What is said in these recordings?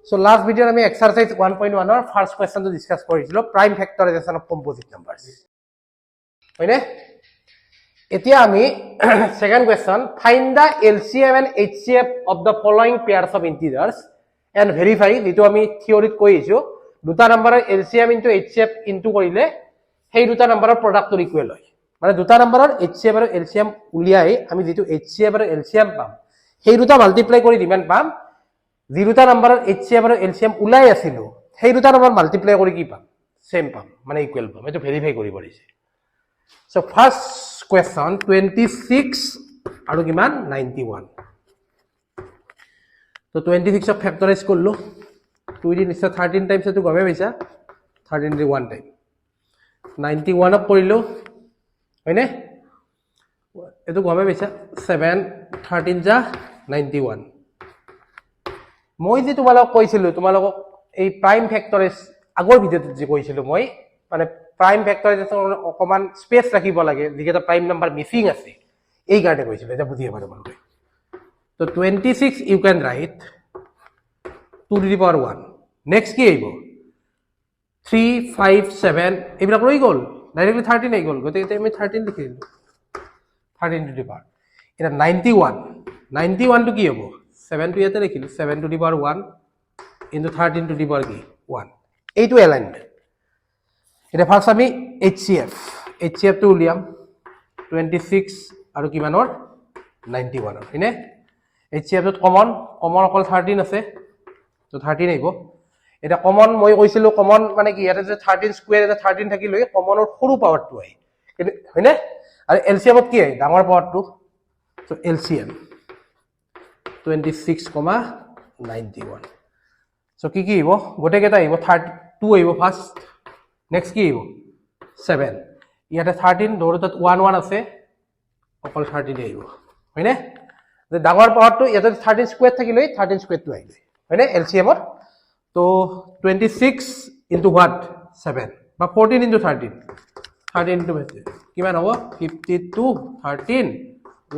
So last video আমি exercise 1.1 or first question to discuss কৰিছিলো prime factorization of composite numbers হয়নে এতিয়া আমি second question find the LCM and HCF of the following pairs of integers and verify যেটো আমি থিওৰিত কৈছো দুটা নম্বৰৰ LCM into HCF into কৰিলে সেই দুটা নম্বৰৰ প্ৰডাক্টৰ ইকুৱেল হয় মানে দুটা নম্বৰৰ HCF আৰু LCM উলিয়াই আমি যেটো HCF আৰু LCM পাম সেই দুটা মাল্টিপ্লাই কৰি কিমান পাম যি দুটা নম্বৰৰ HCF আৰু LCM উলাই আছিল সেই দুটা নম্বৰ মাল্টিপ্লাই কৰি কি পাম সেম পাম মানে ইকুৱেল পাম এটো ভেৰিফাই কৰিব দিছে So first question 26 আৰু কিমান 91 তো 26 of factorize করলো 2 দিন ইস 13 টাইমস এটো গমে পাইছা 13 দি 1 টাইম 91 অফ কৰিলো হয়নে এটো গমে পাইছা 7 13 যা 91 মই যে তোমালোক কৈছিলো তোমালোক এই প্রাইম ফ্যাক্টৰাইজ আগৰ ভিডিওত যে কৈছিলো মই মানে prime factorization অকমান স্পেস ৰাখিব লাগে যেটা prime number missing আছে এই কাৰণে কৈছিল এটা বুঝিয়ে পাৰো মানে তো 26 you can write 2 to the power 1 next কি আইব 3 5 7 এবিলা রই গল ডাইরেক্টলি 13 আই গল গতে আমি 13 লিখি দিলো 13 to the power এটা 91 to কি হবো 7 to এতে লিখিলো 7 to the power 1 into 13 to the power কি 1 এইটো alignment এটা ফার্স্ট আমি HCF to উলিয়াম 26 আৰু কিমানৰ 91 হয়নে HCF ত কমন অকল 13 আছে তো 13 আইব এটা কমন মই কৈছিলো কমন মানে কি ইয়াতে যে 13 স্কয়াৰ এটা 13 থাকিলে কমনৰ সৰু পাৱাৰটো আই হয়নে আৰু LCM ত কি আই ডাঙৰ পাৱাৰটো তো LCM 26,91 সো কি আইব গোটে কেটা আইব 32 আইব ফার্স্ট Next কি হইব 7 ইয়াতে 13 ধৰতত 1 আছে অকল 30 আইব হয়নে যে ডাঙৰ পাৱাৰটো ইয়াতে 13 স্কয়াৰ থাকিলে 13 স্কয়াৰ টো আইলে হয়নে LCM ৰ তো 26 into what 7 বা 14 into 13 13 into কিমান হ'ব 52 13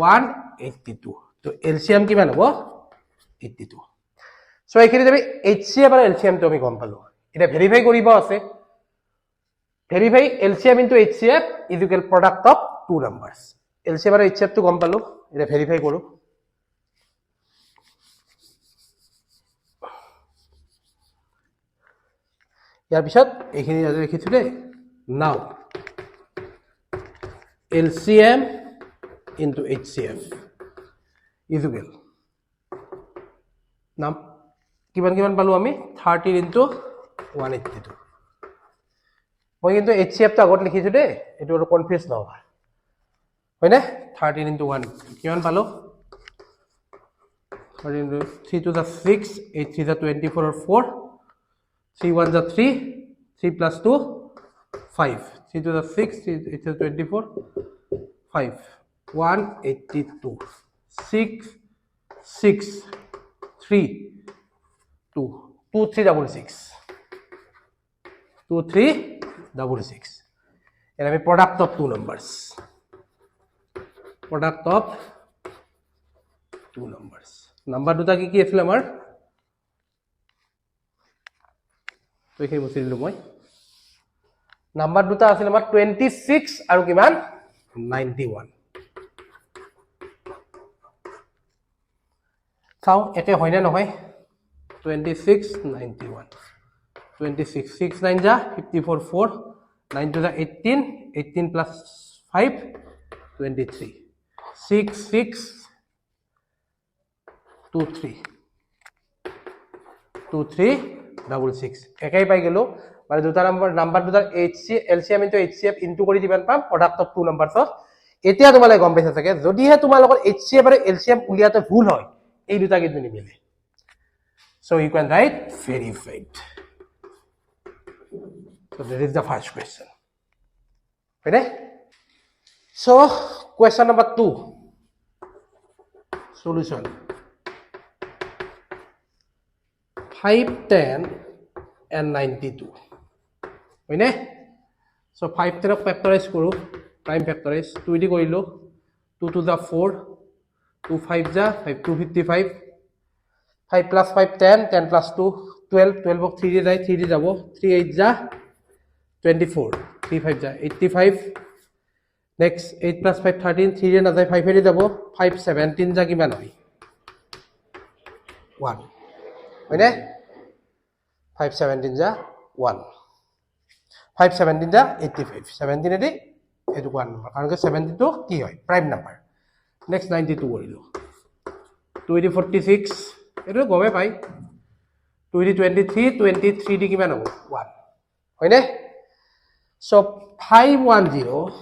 182 তো LCM কিমান হ'ব 82 সো এইখিনি আমি HCF আৰু LCM টো আমি গম পালো এটা ভেৰিফাই কৰিব আছে Verify LCM into HCF is equal product of two numbers. LCM and HCF to গম পালো এটা verify কৰো ইয়াৰ পিছত এইখিনি আজি লিখিছো দে now LCM into HCF is equal নাম কিমান পালো আমি 13 into 182 মই কিন্তু HCF টো আগত লিখিছো দে এটো আৰু কনফিউজ না হয় হয়নে 13 into 1 কিমান পালো 13 into 3 to the 6 8 3 the 24 or 4 3 1 the 3 3 plus 2 5 3 to the 6 3 8 to the 24 5 182 6 6 3 2 2 3 double 6 2 3 double 6 and I product of two numbers number দুটা কি আছিল আমাৰ তো এই মুছি দিলো মই নাম্বাৰ দুটা আছিল আমাৰ 26 আৰু কিমান 91 চাও এতে হয় না নহয় 26 91 26 6 9 ja 54 4 9 to the 18 plus 5 23 6 6 2 3 2 3 double 6 একাই পাই গেল মানে দুটা নাম্বার দুটা LCM into HCF into কৰি দিবান পাম প্ৰডাক্ট অফ টু নাম্বাৰছ এতিয়া তোমালৈ গম পাইছা থাকে যদিহে তোমালোকৰ HCF আৰু LCM উলিয়াতে ভুল হয় এই দুটা কিন্তু নিমিলে so you can write verified. So that is the first question. Ready? So question number 2. Solution. 5, 10 and 92. Ready? So 5 10 factorize koro. Prime factorize. 2 di korilo. 2 to the 4. 2 5 ja 5 255. 5 plus 5 10 10 plus 2 12 12 ক 3 দি যায় 3 দি যাব 3 8 যা 24 3 5 যা 85 নেক্সট 8 plus 5 13 3 ৰে নাযায় 5 এৰি যাব 5 17 যা কিমান হয় 1 হয়নে 5 17 যা 1 5 17 যা 85 17 এদি এটো 1 নম্বৰ কাৰণ কি 17 টো কি হয় প্ৰাইম নম্বৰ নেক্সট 92 কৰিলো 2 এদি 46 এটো গমে পাই 2 এদি 23 23 দি কিমান হ'ব 1 হয়নে সো 510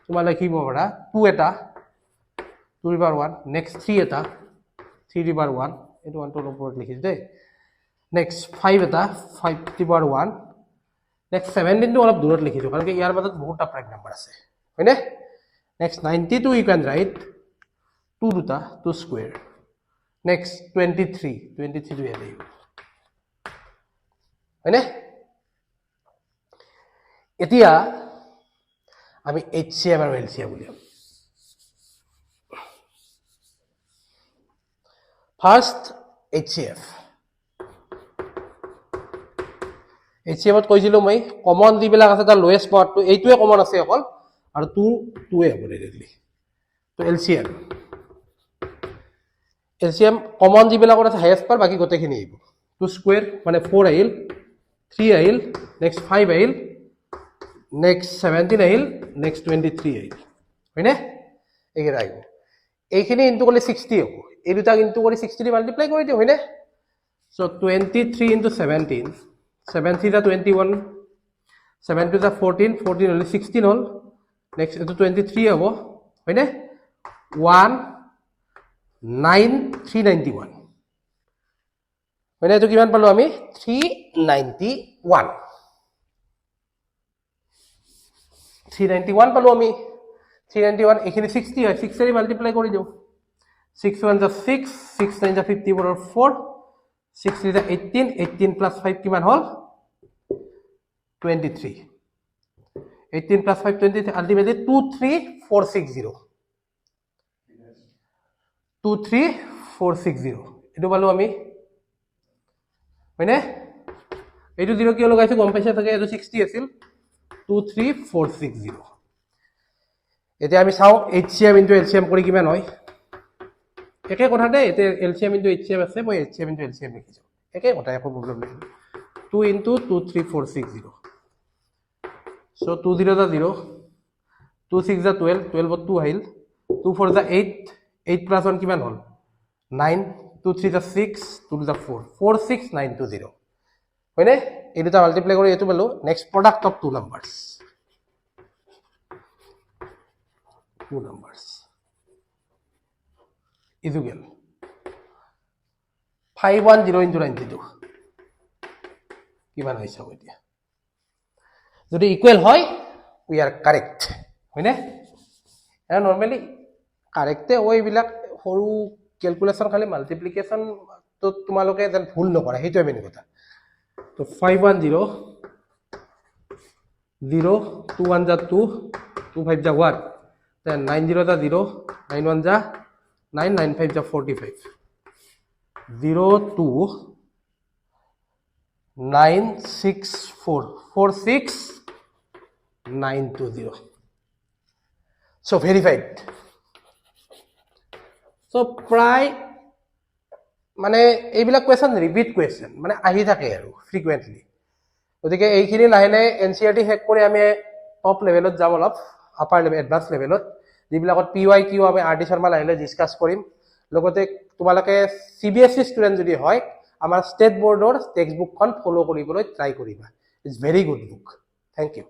তোমার লিখিব পাৰা 2 এটা 2 * 1 নেক্সট 3 এটা 3 * 1 এটো 1 টোৰ ওপৰত লিখিছো দেই নেক্সট 5 এটা 5 * 1 নেক্সট 17 টো অলপ দূৰত লিখিছো কাৰণ কি ইয়াৰ মাজত বহুতটা প্ৰাইম নম্বৰ আছে হয়নে নেক্সট 92 ইউ ক্যান রাইট 2 দুটা 2 স্কয়ার নেক্সট 23 23 টো ইয়াতে হয়নে এতিয়া আমি HCF আৰু LCM উলিয়াম ফাৰ্স্ট HCF HCF ত কৈছিলো মই কমন যিবিলাক আছে তাৰ লোয়েষ্ট পাওয়াৰটো এইটোৱে কমন আছে অকল আৰু 2 হ'ব ডাইৰেক্টলি তো LCM কমন যিবিলাকৰ আছে হাইয়েস্ট পাওয়াৰ বাকি গোটেইখিনি আহিব 2 স্কয়ার মানে 4 আহিল 3 আহিল নেক্সট 5 আহিল নেক্সট 17 আহিল নেক্সট 23 আহিল হয়নে এগেৰা আহিব এইখিনি ইনটু কৰিলে 60 হ'ব এই দুটা ইনটু কৰি 60 দি মাল্টিপ্লাই কৰি দিও হয়নে সো 23 into 17 7 3 * 21 7 2 * 14 14 হলে 16 হল নেক্সট এটো 23 হ'ব হয়নে 19391 হয়নে এটো কিমান পালো আমি 391 391 পালো আমি 391 এখানে 60 হয় 6 এর মাল্টিপ্লাই করে দিও 6 1 * 6 6 9 * 54 4 6 3 * 18 18 plus 5 কিমান হল 23 18 plus 5 23 আলটিমেটলি 23460 23460 এটো পালো আমি হয়নে এইটো 0 কিয় লগাইছো গম পাইছা থাকে এটো 60 আছিল 23460 এতিয়া আমি চাও HCF into LCM কৰি কিমান হয় একে কথা দে এতে LCM into HCF আছে মই HCF into LCM লিখিছো একে কথা একো প্ৰবলেম নাই 2 into 23460 so 2 0 * 0 2 6 * 12 12 ত 2 আহিল 2 4 * 8 8 plus 1 কিমান হল 9 2 3 * 6 2 * 4 46920 হয়নে এই দুটা মাল্টিপ্লাই কৰি এটো পালো next product of two numbers ইজুগেল 510 into 92 কিমান হৈছে এতিয়া যদি ইকুয়াল হয় উই আর কারেক্ট হয়নে এ নরমালি কারেক্টে ওই বিলাক সৰু ক্যালকুলেশন খালি মাল্টিপ্লিকেশন তো তোমালোকে যেন ভুল নকৰা হেইটোৱে মেইন কথা তো 510 0 2 1 * 2 2 5 * 1 then 90 * 0 9 1 * 9 9 5 * 45 0 2 964 46920 so verified so প্ৰায় মানে এইবিলাক কোৱেশ্চন ৰিপিট কোৱেশ্চন মানে আহি থাকে আৰু ফ্ৰিকুৱেন্টলি গতিকে এইখিনি লাহে লাহে এনসিআৰটি হেক কৰি আমি টপ লেভেলত যাম অলপ আপাৰ লেভেল এডভান্স লেভেলত যিবিলাকত PYQ আমি RD শৰ্মা লাহে লাহে ডিসকাস কৰিম লগতে তোমালোকে CBSE ষ্টুডেন্ট যদি হয় আমাৰ ষ্টেট বোৰ্ডৰ টেক্সট বুকখন ফলো কৰিবলৈ ট্ৰাই কৰিবা it's very good book thank U